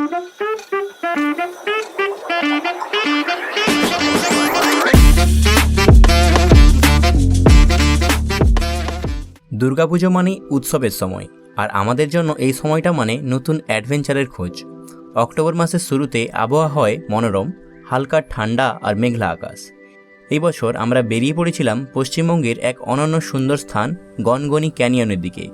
দুর্গাপুজো মানেই উৎসবের সময়, আর আমাদের জন্য এই সময়টা মানে নতুন অ্যাডভেঞ্চারের খোঁজ। অক্টোবর মাসের শুরুতে আবহাওয়া হয় মনোরম, হালকা ঠান্ডা আর মেঘলা আকাশ। এই বছর আমরা বেরিয়ে পড়েছিলাম পশ্চিমবঙ্গের এক অনন্য সুন্দর স্থান গনগনি ক্যানিয়নের দিকে।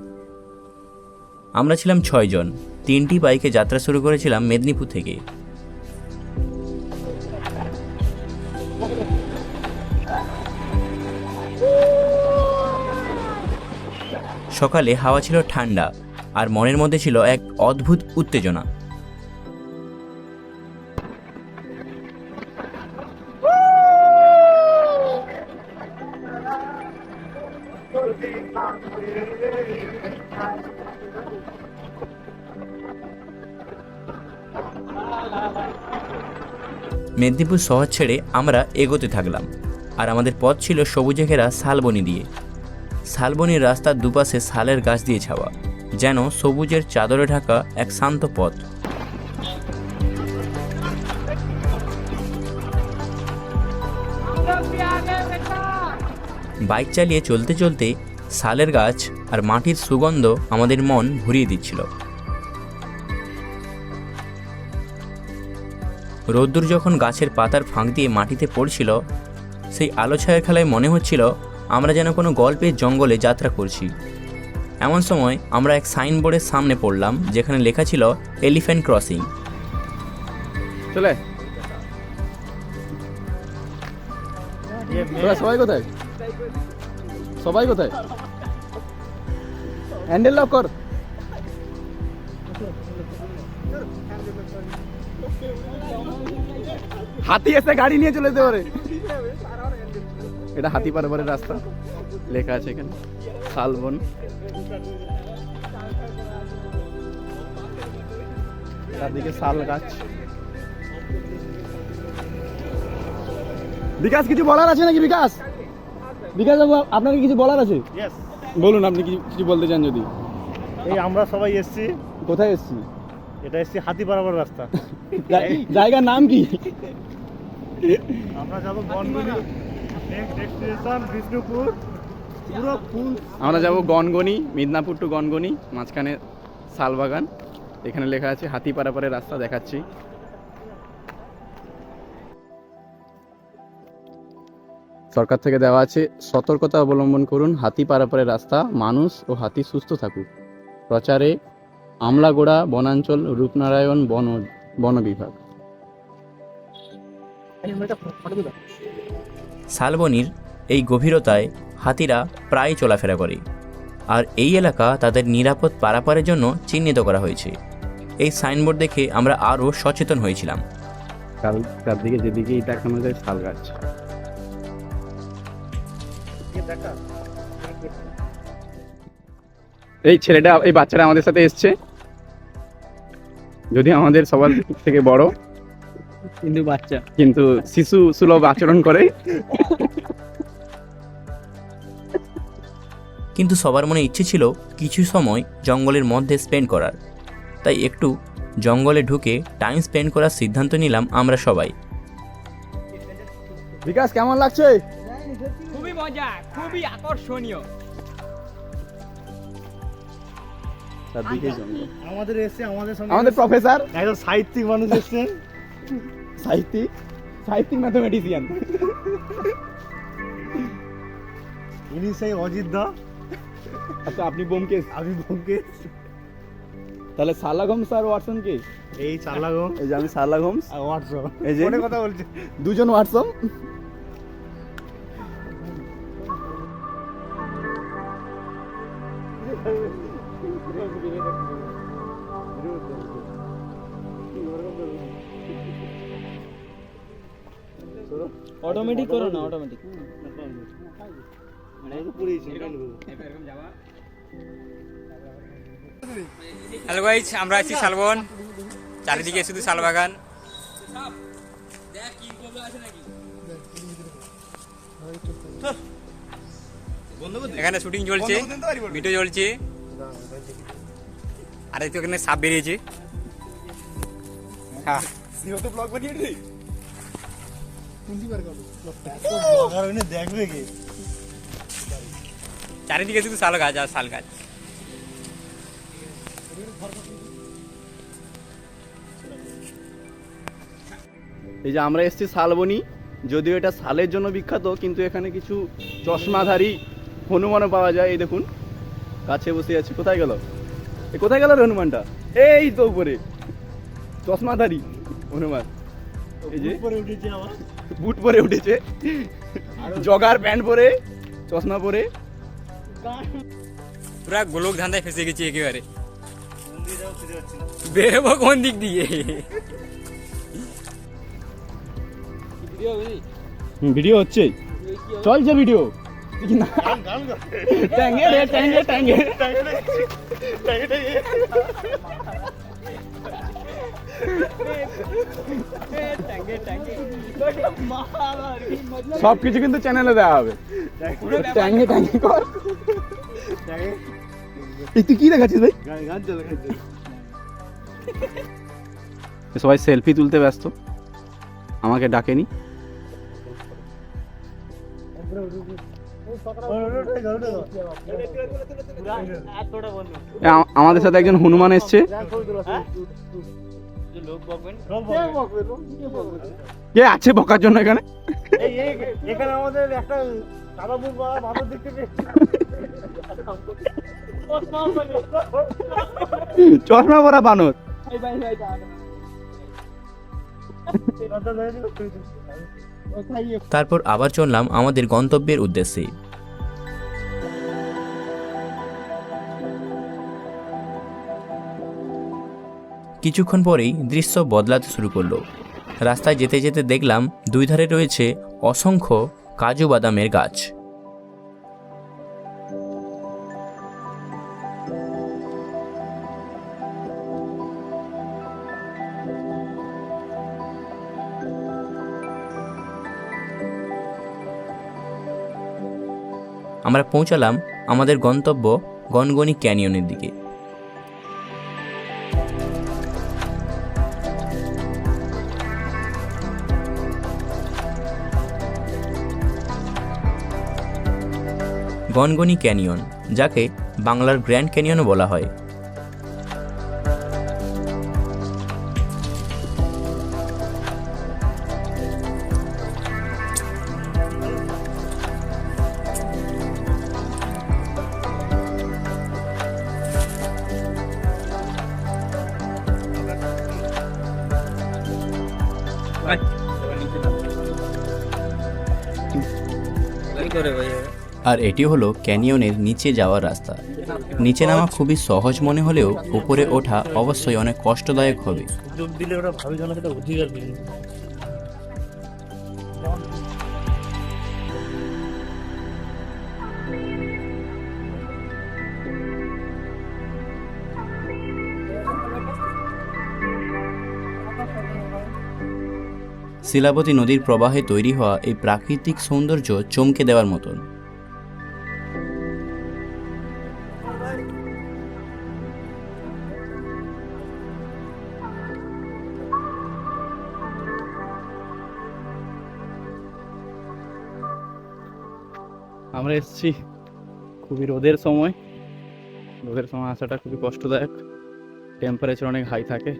আমরা ছিলাম 6 জন, 3টি বাইকে যাত্রা শুরু করেছিলাম মেদিনীপুর থেকে। সকালে হাওয়া ছিল ঠান্ডা আর মনের মধ্যে ছিল এক অদ্ভুত উত্তেজনা। মেদিনীপুর শহর ছেড়ে আমরা এগোতে থাকলাম, আর আমাদের পথ ছিল সবুজে ঘেরা শালবনি দিয়ে। শালবনির রাস্তার দুপাশে শালের গাছ দিয়ে ছাওয়া, যেন সবুজের চাদরে ঢাকা এক শান্ত পথ। বাইক চালিয়ে চলতে চলতে শালের গাছ আর মাটির সুগন্ধ আমাদের মন ভরিয়ে দিচ্ছিল। রোদ্দুর যখন গাছের পাতার ফাঁক দিয়ে মাটিতে পড়ছিল, সেই আলো ছায়ার খেলায় মনে হচ্ছিল আমরা যেন কোনো গল্পের জঙ্গলে যাত্রা করছি। এমন সময় আমরা এক সাইনবোর্ডের সামনে পড়লাম, যেখানে লেখা ছিল এলিফ্যান্ট ক্রসিং। চলে সবাই কোথায়? সবাই কোথায়? হ্যান্ডেল লক কর। হাতি এসে গাড়ি নিয়ে চলে যেতে পারে। এটা হাতি পারাপারের রাস্তা, লেখা আছে এখানে শালবন। চারদিকে শাল গাছ। বিকাশ, কিছু বলার আছে নাকি? বিকাশ, বিকাশ বাবু, আপনার কি কিছু বলার আছে? বলুন, আপনি কিছু বলতে চান যদি। এই আমরা সবাই এসছি। কোথায় এসছি? এটা এসছি হাতি পারাপার রাস্তা। জায়গার নাম কি? আমরা যাবো গনগনি, নেক্সট ডেস্টিনেশন বিষ্ণুপুর। পুরো ফুল আমরা যাবো গনগনি, মিদনাপুর টু গনগনি, মাঝখানে শালবাগান। এখানে লেখা আছে হাতি পারাপারের রাস্তা, দেখাচ্ছি। সরকার থেকে দেওয়া আছে, সতর্কতা অবলম্বন করুন, হাতি পারাপারের রাস্তা, মানুষ ও হাতি সুস্থ থাকুক। প্রচারে আমলাগোড়া বনাঞ্চল রূপনারায়ণ বন বিভাগ। শালবনির এই গভীরতায় হাতিরা প্রায় চলাফেরা করে, আর এই এলাকা তাদের নিরাপদ পারাপারের জন্য চিহ্নিত করা হয়েছে। এই সাইনবোর্ড দেখে আমরা আরও সচেতন হয়েছিলাম। চারদিকে যেদিকেই দেখানো যায় শাল গাছ। এই ছেলেটা, এই বাচ্চাটা আমাদের সাথে এসছে, যদি আমাদের সবার থেকে বড়, কিন্তু বাচ্চা, কিন্তু শিশু সুলভ আচরণ করে। কিন্তু সবার মনে ইচ্ছে ছিল কিছু সময় জঙ্গলের মধ্যে স্পেন্ড করার, তাই একটু জঙ্গলে ঢুকে টাইম স্পেন্ড করার সিদ্ধান্ত নিলাম আমরা সবাই। বিকাশ, কেমন লাগছে? খুবই মজা, খুবই আকর্ষণীয়। আমাদের এসছে, আমাদের সঙ্গে আমাদের প্রফেসর, একজন সাহিত্যিক মানুষ এসছেন। সাহিত্যিক ম্যাথমেটিশিয়ান। ইনি সেই অজিত দা। আচ্ছা, আপনি ব্যোমকেশ। আমি ব্যোমকেশ। তাহলে শার্লক হোমস আর ওয়াটসন কে? এই শার্লক হোমস, এই যে আমি শার্লক হোমস আর ওয়াটসন। এই যে কথা বলছে, দুজন ওয়াটসন। অটোমেটিক করো না, অটোমেটিক। হ্যালো গাইস, আমরা আছি শালবন, চারিদিকে শুধু শালবাগান। এখানে শুটিং চলছে, ভিডিও চলছে, আর একটু এখানে সাপ বেরিয়েছে। হ্যাঁ চারিদিকে শুধু শাল গাছ আর শাল গাছ। এই যে আমরা এসেছি শালবনি, যদিও এটা শালের জন্য বিখ্যাত, কিন্তু এখানে কিছু চশমাধারী হনুমানও পাওয়া যায়। এই দেখুন কাছে বসে আছে। কোথায় গেল কোথায় গেল রে হনুমানটা? এই তো উপরে চশমাধারী হনুমান। এই যে বুট পরে উঠেছে, জগার প্যান্ট পরে, চশমা পরে। পুরা গোলক ধান্দায় ফেসে গেছি একেবারে। বেরোবো কোন দিক দিয়ে? ভিডিও হচ্ছে, চলছে ভিডিও। ট্যাঙ্গে রে ট্যাঙ্গে ট্যাঙ্গে। সবকিছু কিন্তু চ্যানেলে দেওয়া হবে। ট্যাঙ্গে ট্যাঙ্গে কর। এই তুই কি দেখাচ্ছিস ভাই? সবাই সেলফি তুলতে ব্যস্ত, আমাকে ডাকেনি। আমাদের সাথে একজন হনুমান এসছে। কে আছে বকার জন্য এখানে? এখানে আমাদের একটা সাদাপুর বাঁদর দেখতে পেয়েছি। চশমা পরা বানর। তারপর আবার চললাম আমাদের গন্তব্যের উদ্দেশ্যে। কিছুক্ষণ পরেই দৃশ্য বদলাতে শুরু করলো। রাস্তায় যেতে যেতে দেখলাম দুই ধারে রয়েছে অসংখ্য কাজু বাদামের গাছ। আমরা পৌঁছালাম আমাদের গন্তব্য গনগনি ক্যানিয়নের দিকে। গনগনি ক্যানিয়ন, যাকে বাংলার গ্র্যান্ড ক্যানিয়নও বলা হয়। আর এটি হলো ক্যানিয়নের নিচে যাওয়ার রাস্তা। নিচে নামা খুবই সহজ মনে হলেও উপরে ওঠা অবশ্যই অনেক কষ্টদায়ক হবে। শিলাবতী নদীর প্রবাহে তৈরি হওয়া এই প্রাকৃতিক সৌন্দর্য চমকে দেওয়ার মতন। আমরা এসেছি খুবই রোদের সময় আসাটা খুবই কষ্টদায়ক। টেম্পারেচার অনেক হাই থাকে।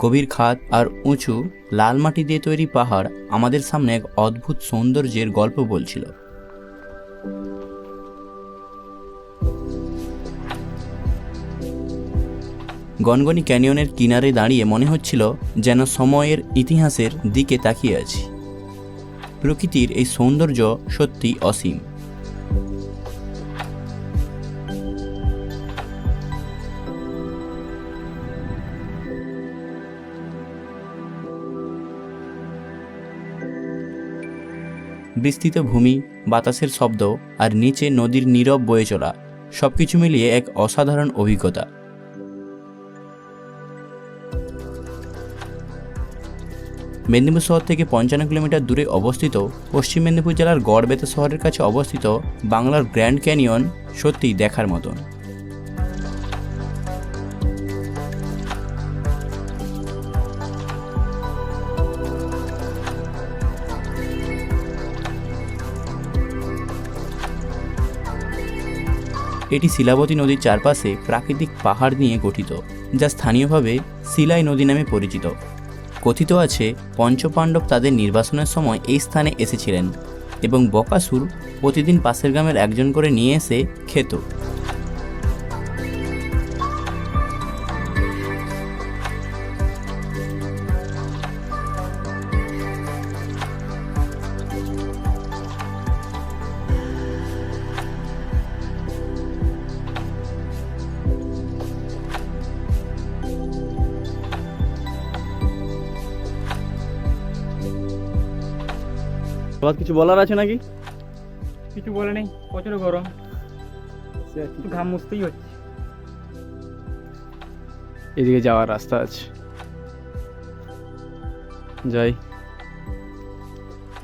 গভীর খাদ আর উঁচু লাল মাটি দিয়ে তৈরি পাহাড় আমাদের সামনে এক অদ্ভুত সৌন্দর্যের গল্প বলছিল। গনগনি ক্যানিয়নের কিনারে দাঁড়িয়ে মনে হচ্ছিল যেন সময়ের ইতিহাসের দিকে তাকিয়ে আছি। প্রকৃতির এই সৌন্দর্য সত্যি অসীম। বিস্তৃত ভূমি, বাতাসের শব্দ আর নিচে নদীর নীরব বয়ে চলা সবকিছু মিলিয়ে এক অসাধারণ অভিজ্ঞতা। মেদিনীপুর শহর থেকে 55 কিলোমিটার দূরে অবস্থিত পশ্চিম মেদিনীপুর জেলার গড়বেতা শহরের কাছে অবস্থিত বাংলার গ্র্যান্ড ক্যানিয়ন সত্যিই দেখার মতন। এটি শিলাবতী নদীর চারপাশে প্রাকৃতিক পাহাড় নিয়ে গঠিত, যা স্থানীয়ভাবে শিলাই নদী নামে পরিচিত। কথিত আছে পঞ্চপাণ্ডব তাদের নির্বাসনের সময় এই স্থানে এসেছিলেন এবং বকাসুর প্রতিদিন পাশের গ্রামের একজন করে নিয়ে এসে খেত। তোমার কিছু বলার আছে নাকি? কিছু বলে নেই, প্রচুর গরম, একটু ঘাম মুছতেই হচ্ছে। এদিকে যাওয়ার রাস্তা আছে, যাই।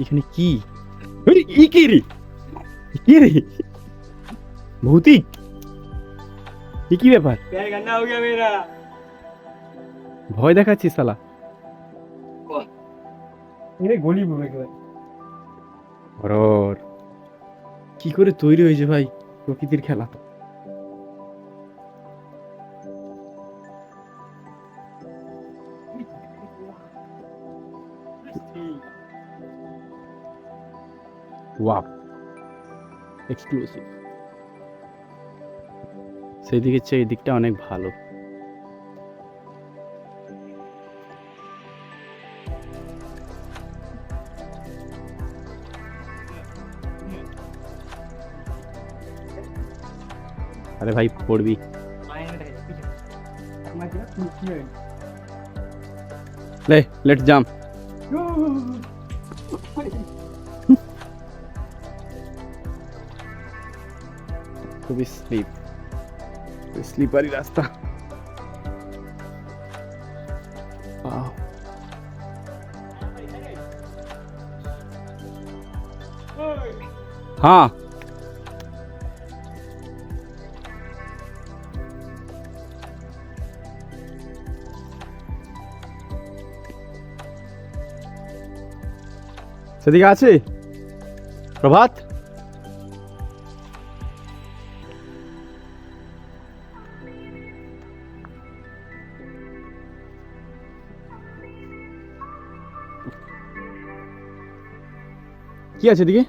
এখানে কি কি রে, কি রে, ভৌতিক কি ব্যাপার? ভয় দেখাচ্ছিস শালা। গলি হরর কি করে তৈরি হয়েছে ভাই প্রকৃতির খেলা। Wow, exclusive. সেই দিকের চেয়ে এই দিকটা অনেক ভালো। আরে ভাই পড়বি। Let's jump. খুবই স্লিপারি রাস্তা। हाँ সেদিকে আছে প্রভাত। কি আছে এদিকে?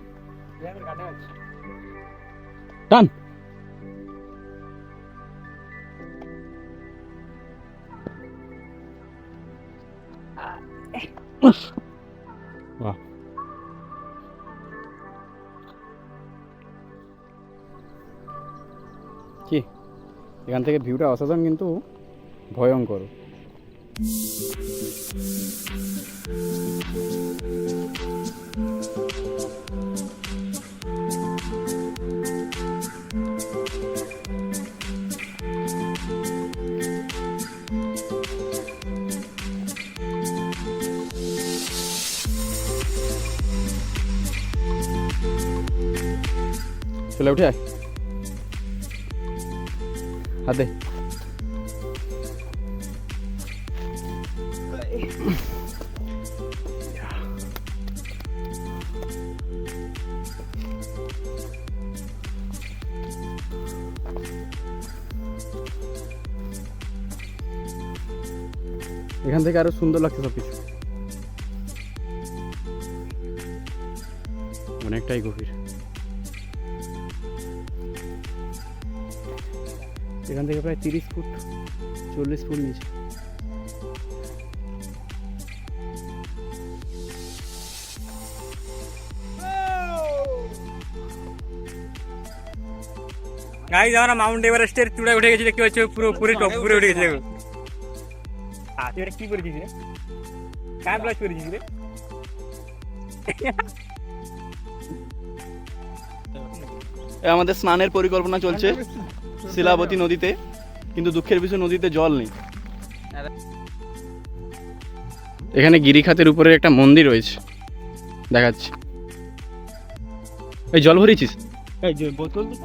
টান। বাহ, কি এখান থেকে ভিউটা অসাধারণ কিন্তু ভয়ঙ্কর। চলে উঠে আয়, হাত দে। এখান থেকে আরো সুন্দর লাগছে সবকিছু, অনেকটাই গভীর। এখান থেকে প্রায় 30 ফুট 40 ফুট নিচে। গাইস আমরা মাউন্ট এভারেস্টের চূড়ায় উঠে গেছি, দেখতে পাচ্ছ পুরো পুরো টপ পুরো উঠে গেছে। তুই এটা কি করেছিস রে? কার ব্লাশ করেছিস রে? আমাদের স্নানের পরিকল্পনা চলছে শিলাবতী নদীতে, কিন্তু দুঃখের বিষয় নদীতে জল নেই। এখানে গিরিখাতের উপরে একটা মন্দির রয়েছে, দেখাচ্ছি। এই জল ভরেছিস? এই যে বোতল তো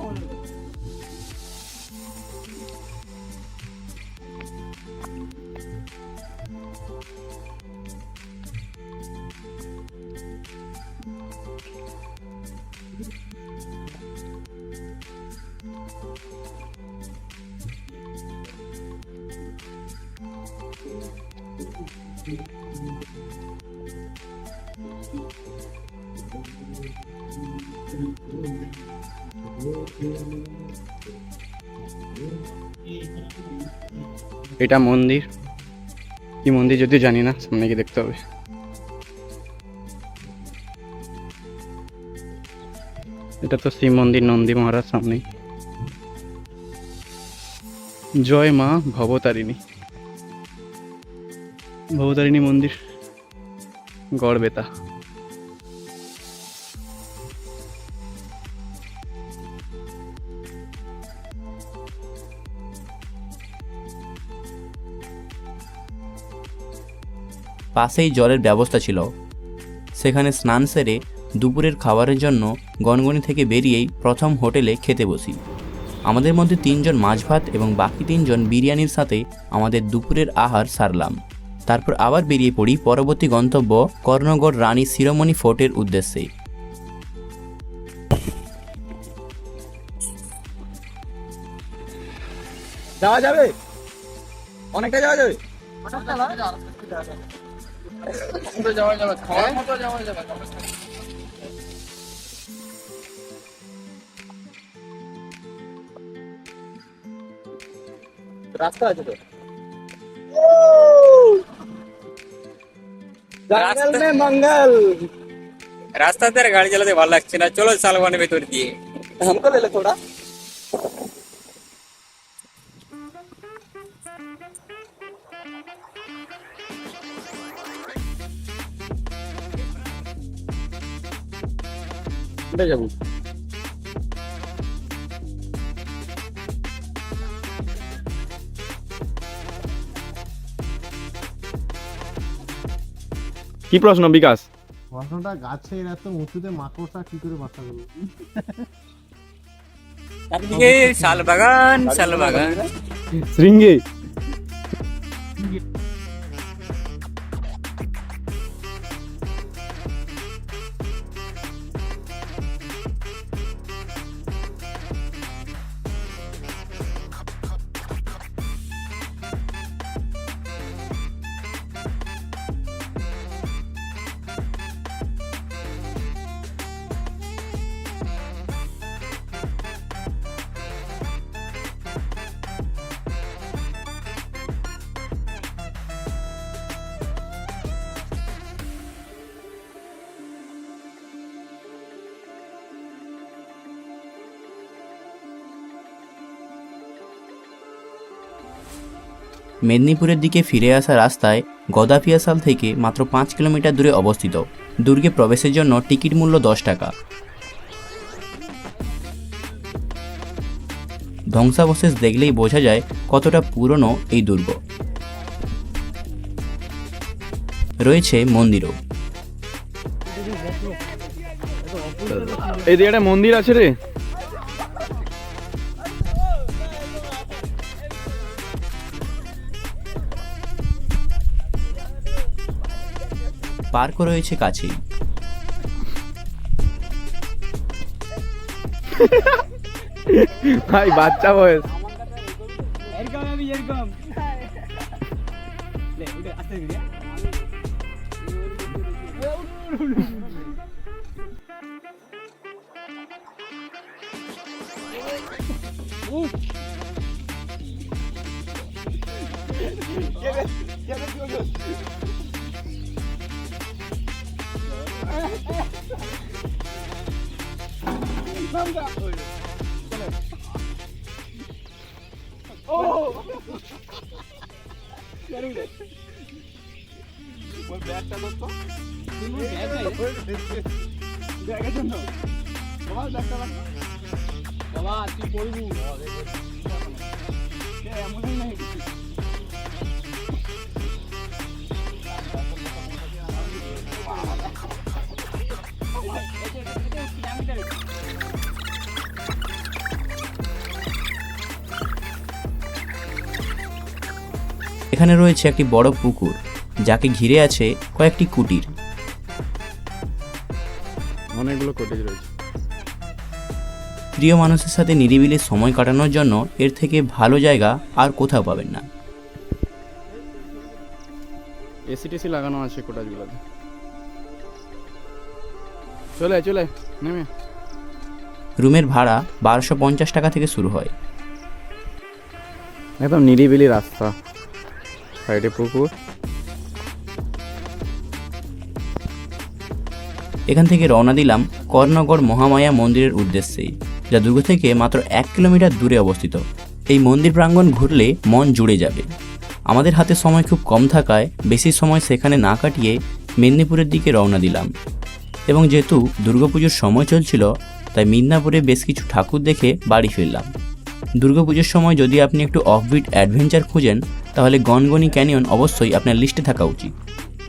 এটা মন্দির, কি মন্দির যদিও জানি না, সামনে গিয়ে দেখতে হবে। এটা তো শিব মন্দির, নন্দী মহারাজ সামনে। জয় মা ভবতারিণী, ভবতারিণী মন্দির, গড়বেতা। পাশেই জলের ব্যবস্থা ছিল। সেখানে স্নান সেরে দুপুরের খাবারের জন্য গনগনি থেকে বেরিয়েই প্রথম হোটেলে খেতে বসি। আমাদের মধ্যে 3 জন মাছ ভাত এবং বাকি 3 জন বিরিয়ানির সাথে আমাদের দুপুরের আহার সারলাম। তারপর আবার বেরিয়ে পড়ি পরবর্তী গন্তব্য কর্ণগড় রানী শিরোমণি ফোর্টের উদ্দেশ্যে। যাওয়া যাবে, অনেকটা যাওয়া যাবে। রাস্তা আছে তো, জঙ্গল মে মঙ্গল। রাস্তাতে আর গাড়ি চালাতে ভালো লাগছে না, চলো শালবনের ভেতর দিয়ে। हमको ले ले थोड़ा। কোথায় যাবো? কি প্রশ্ন বিকাশ? প্রশ্নটা গাছের এত উঁচুতে মাকড়সা কি করে বাসা করবে? চারিদিকে শালবাগান শালবাগান। শৃঙ্গে মেদিনীপুরের দিকে ফিরে আসা রাস্তায় গদাপিয়াশাল থেকে মাত্র 5 কিলোমিটার দূরে অবস্থিত। দুর্গে প্রবেশের জন্য টিকিট মূল্য 10 টাকা। ধ্বংসাবশেষ দেখলেই বোঝা যায় কতটা পুরনো এই দুর্গ। রয়েছে মন্দিরও। এই দিকে একটা মন্দির আছে রে। পার্কও রয়েছে কাছেই। ভাই বাচ্চা বয়স। এখানে রয়েছে একটি বড় পুকুর, যাকে ঘিরে আছে কয়েকটি কুটির। অনেকগুলো কটেজ রয়েছে। প্রিয় মানুষের সাথে নিরিবিলি সময় কাটানোর জন্য এর থেকে ভালো জায়গা আর কোথাও পাবেন না। এসি টেসি লাগানো আছে কোটাজগুলোতে। চলে চলে নেমে। রুমের ভাড়া 1250 টাকা থেকে শুরু হয়। একদম নিরিবিলি রাস্তা, সাইডে পুকুর। এখান থেকে রওনা দিলাম কর্ণগড় মহামায়া মন্দিরের উদ্দেশ্যে, যা দুর্গ থেকে মাত্র 1 কিলোমিটার দূরে অবস্থিত। এই মন্দির প্রাঙ্গণ ঘুরলে মন জুড়ে যাবে। আমাদের হাতে সময় খুব কম থাকায় বেশি সময় সেখানে না কাটিয়ে মেদিনীপুরের দিকে রওনা দিলাম। এবং যেহেতু দুর্গাপুজোর সময় চলছিল, তাই মিদনাপুরে বেশ কিছু ঠাকুর দেখে বাড়ি ফিরলাম। দুর্গাপুজোর সময় যদি আপনি একটু অফবিট অ্যাডভেঞ্চার খুঁজেন, তাহলে গনগনি ক্যানিয়ন অবশ্যই আপনার লিস্টে থাকা উচিত।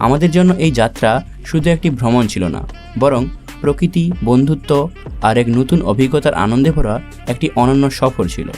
আমাদের জন্য এই যাত্রা শুধু একটি ভ্রমণ ছিল না, বরং প্রকৃতি, বন্ধুত্ব আর এক নতুন অভিজ্ঞতার আনন্দে ভরা একটি অনন্য সফর ছিল।